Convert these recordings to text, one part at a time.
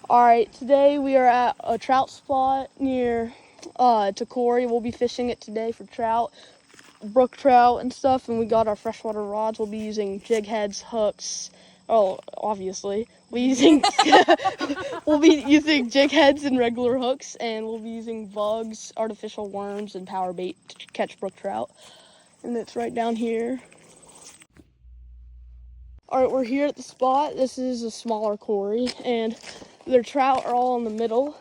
All right, today we are at a trout spot near Corey. We'll be fishing it today for trout, brook trout and stuff, and we got our freshwater rods. We'll be using jig heads, hooks. Oh, obviously. We'll be using jig heads and regular hooks, and we'll be using bugs, artificial worms, and power bait to catch brook trout. And it's right down here. All right, we're here at the spot. This is a smaller Corey, and their trout are all in the middle.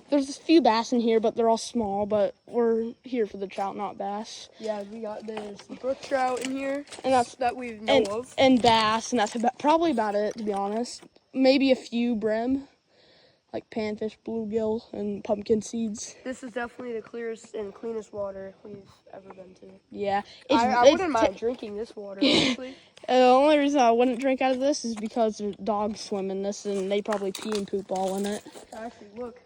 There's a few bass in here, but they're all small, but we're here for the trout, not bass. Yeah, there's some brook trout in here, And that's that we know of. And bass, and that's probably about it, to be honest. Maybe a few brim, like panfish, bluegill, and pumpkin seeds. This is definitely the clearest and cleanest water we've ever been to. Yeah. I wouldn't mind drinking this water, honestly. The only reason I wouldn't drink out of this is because there's dogs swim in this, and they probably pee and poop all in it. Actually, look.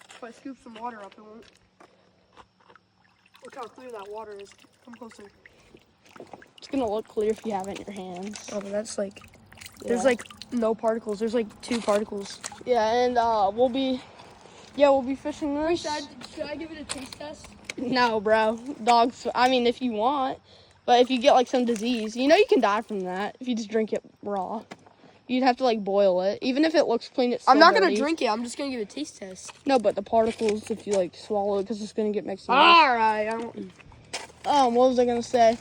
If I scoop some water up, it won't. Look how clear that water is. Come closer. It's going to look clear if you have it in your hands. Oh, but that's like... There's like no particles. There's like 2 particles. Yeah, and we'll be fishing this. Should I give it a taste test? No, bro. Dogs, I mean, if you want. But if you get like some disease, you can die from that if you just drink it raw. You'd have to like boil it. Even if it looks clean, it's still I'm not going dirty. to drink it. I'm just going to give it a taste test. No, but the particles, if you like swallow it, because it's going to get mixed in. All right. I don't... What was I going to say?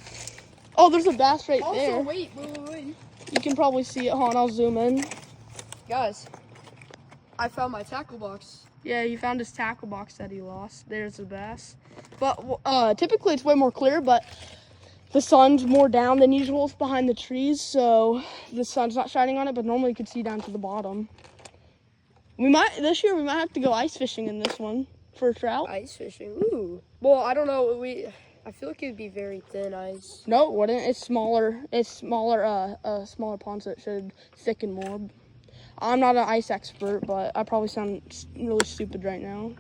Oh, there's a bass right also, there. wait. You can probably see it. Hold on, I'll zoom in. Guys, I found my tackle box. Yeah, he found his tackle box that he lost. There's the bass. But typically it's way more clear, but the sun's more down than usual. It's behind the trees, so the sun's not shining on it, but normally you could see down to the bottom. This year we might have to go ice fishing in this one for trout. Ice fishing, ooh. Well, I don't know, I feel like it would be very thin ice. No, it wouldn't. It's smaller, smaller pond, so it should thicken more. I'm not an ice expert, but I probably sound really stupid right now,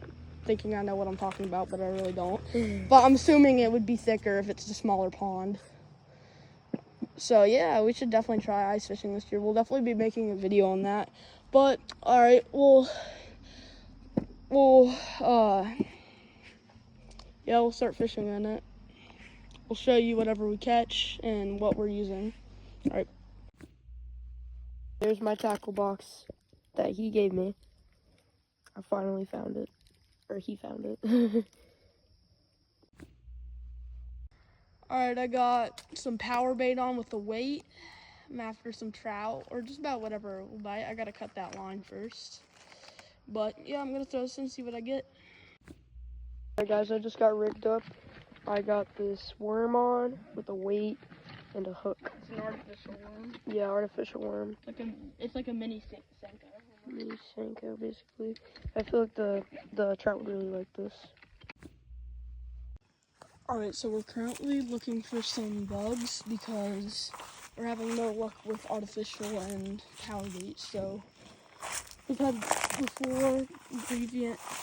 thinking I know what I'm talking about, but I really don't. But I'm assuming it would be thicker if it's a smaller pond. So yeah, we should definitely try ice fishing this year. We'll definitely be making a video on that. But all right, we'll start fishing in it. We'll show you whatever we catch and what we're using. All right. There's my tackle box that he gave me. I finally found it. Or he found it. Alright, I got some power bait on with the weight. I'm after some trout, or just about whatever will bite. I gotta cut that line first. But yeah, I'm gonna throw this in and see what I get. Alright guys, I just got rigged up. I got this worm on with a weight and a hook. It's an artificial worm. Yeah, artificial worm. It's like a mini Senko. Mini Senko, basically. I feel like the trout would really like this. Alright, so we're currently looking for some bugs because we're having no luck with artificial and power bait. So we've had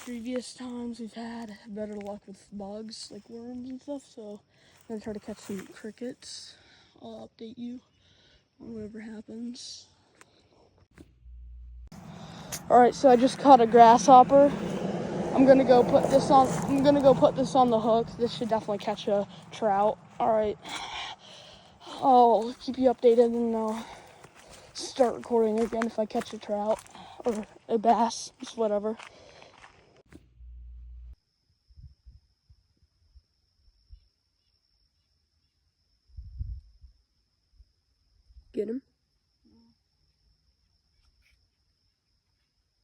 previous times we've had better luck with bugs like worms and stuff. So I'm gonna try to catch some crickets. I'll update you on whatever happens. All right, so I just caught a grasshopper. I'm gonna go put this on the hook. This should definitely catch a trout. All right, I'll keep you updated and I'll start recording again if I catch a trout or a bass, just whatever. Get him?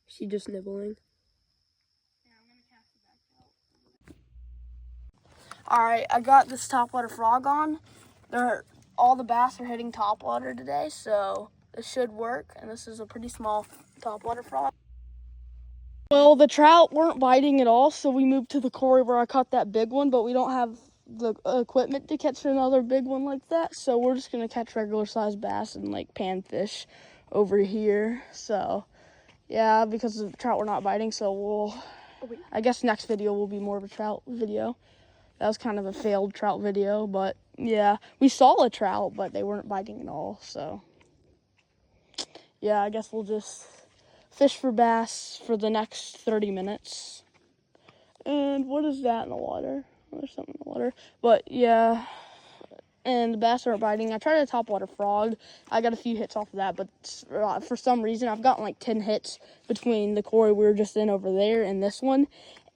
Is he just nibbling? Yeah, I'm gonna cast it back out. All right, I got this topwater frog on. All the bass are hitting topwater today, so this should work. And this is a pretty small topwater frog. Well, the trout weren't biting at all, so we moved to the Corey where I caught that big one, but we don't have the equipment to catch another big one like that, so we're just gonna catch regular sized bass and like panfish over here. So yeah, because the trout were not biting, so I guess next video will be more of a trout video. That was kind of a failed trout video, but yeah, we saw a trout, but they weren't biting at all. So yeah, I guess we'll just fish for bass for the next 30 minutes. And what is that in the water? There's something in the water. But yeah, and the bass aren't biting. I tried a topwater frog. I got a few hits off of that, but for some reason, I've gotten like 10 hits between the quarry we were just in over there and this one.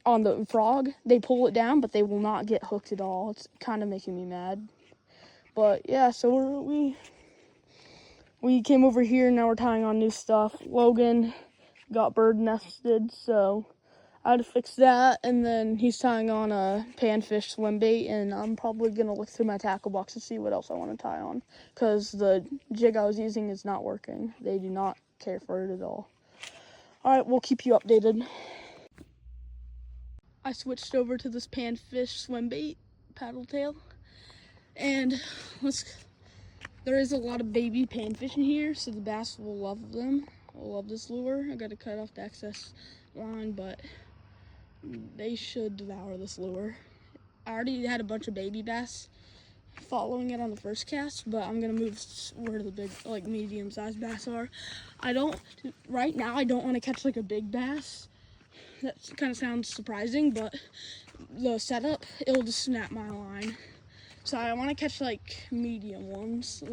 On the frog, they pull it down, but they will not get hooked at all. It's kind of making me mad. But yeah, so we came over here, and now we're tying on new stuff. Logan got bird nested, so I had to fix that, and then he's tying on a panfish swim bait, and I'm probably going to look through my tackle box to see what else I want to tie on, because the jig I was using is not working. They do not care for it at all. All right, we'll keep you updated. I switched over to this panfish swim bait, paddle tail, and there is a lot of baby panfish in here, so the bass will love them. Will love this lure. I got to cut off the excess line, but they should devour this lure. I already had a bunch of baby bass following it on the first cast, but I'm gonna move where the big, like medium-sized bass are. Right now I don't want to catch like a big bass. That kind of sounds surprising, but the setup, it'll just snap my line. So I want to catch like medium ones,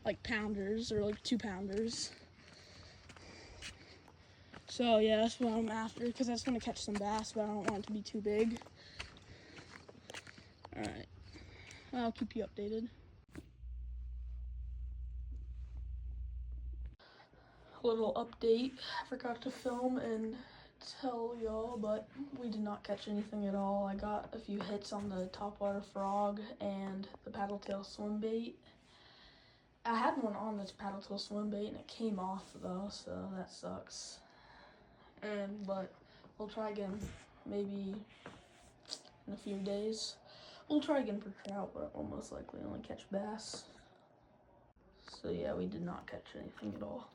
like pounders or like 2-pounders. So yeah, that's what I'm after, because I just want to catch some bass, but I don't want it to be too big. All right, I'll keep you updated. A little update. I forgot to film and tell y'all, but we did not catch anything at all. I got a few hits on the topwater frog and the paddletail swim bait. I had one on this paddletail swim bait and it came off though, so that sucks. But we'll try again, maybe in a few days. We'll try again for trout, but we'll most likely only catch bass. So yeah, we did not catch anything at all.